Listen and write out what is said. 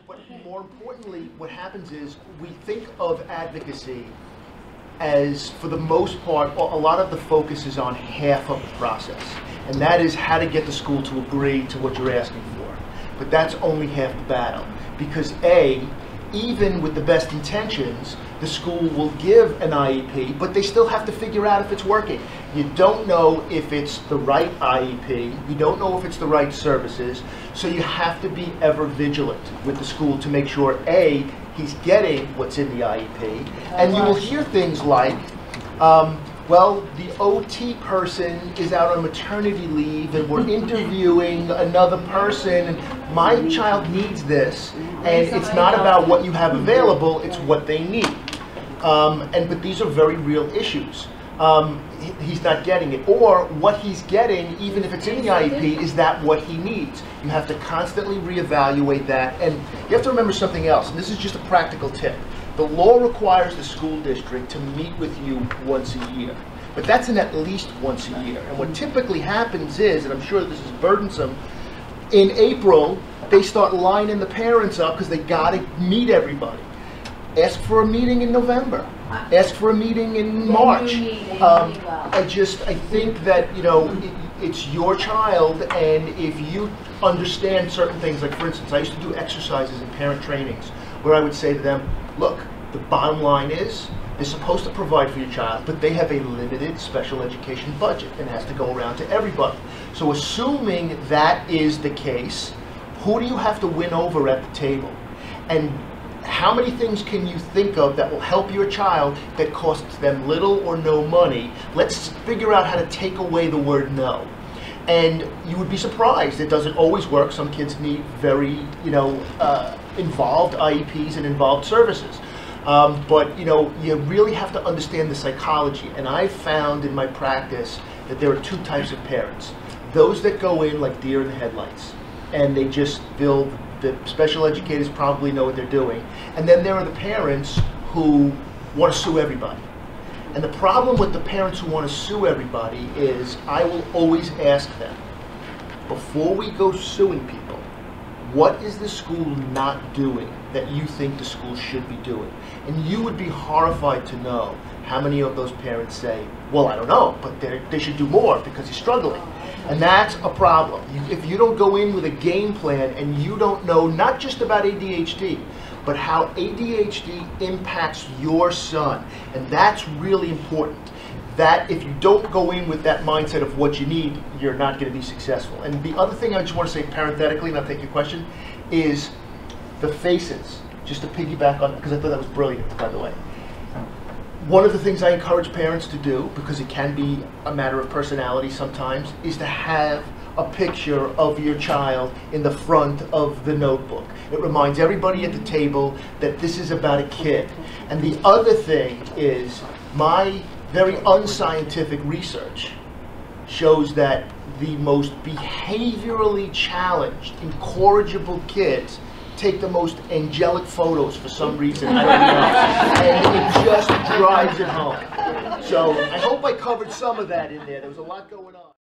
But more importantly, what happens is we think of advocacy as, for the most part, a lot of the focus is on half of the process, and that is how to get the school to agree to what you're asking for. But that's only half the battle, because even with the best intentions, the school will give an IEP, but they still have to figure out if it's working. You don't know if it's the right IEP, you don't know if it's the right services, so you have to be ever vigilant with the school to make sure, he's getting what's in the IEP, and you will hear things like, well, the OT person is out on maternity leave and we're interviewing another person, and my child needs this, and it's not about what you have available, it's what they need. But these are very real issues. He's not getting it, or what he's getting, even if it's in the IEP, is that what he needs? You have to constantly reevaluate that, and you have to remember something else, and this is just a practical tip. The law requires the school district to meet with you once a year, but that's at least once a year. And what typically happens is, and I'm sure this is burdensome, in April, they start lining the parents up because they got to meet everybody. Ask for a meeting in November. Ask for a meeting in March. I think that, it's your child, and if you understand certain things, like for instance, I used to do exercises in parent trainings where I would say to them, look, the bottom line is, they're supposed to provide for your child, but they have a limited special education budget and it has to go around to everybody. So assuming that is the case, who do you have to win over at the table? And how many things can you think of that will help your child that costs them little or no money? Let's figure out how to take away the word no. And you would be surprised. It doesn't always work. Some kids need very, involved IEPs and involved services. But you really have to understand the psychology. And I've found in my practice that there are two types of parents. Those that go in like deer in the headlights, and they just feel the special educators probably know what they're doing. And then there are the parents who want to sue everybody. And the problem with the parents who want to sue everybody is, I will always ask them, before we go suing people, what is the school not doing that you think the school should be doing? And you would be horrified to know how many of those parents say, well, I don't know, but they should do more because he's struggling. And that's a problem. If you don't go in with a game plan and you don't know not just about ADHD, but how ADHD impacts your son, and that's really important. That if you don't go in with that mindset of what you need, you're not going to be successful. And the other thing I just want to say parenthetically, and I'll take your question, is the faces. Just to piggyback on it, because I thought that was brilliant, by the way. One of the things I encourage parents to do, because it can be a matter of personality sometimes, is to have a picture of your child in the front of the notebook. It reminds everybody at the table that this is about a kid. And the other thing is, my very unscientific research shows that the most behaviorally challenged, incorrigible kids take the most angelic photos for some reason, I don't know, and it just drives it home. So I hope I covered some of that in there. There was a lot going on.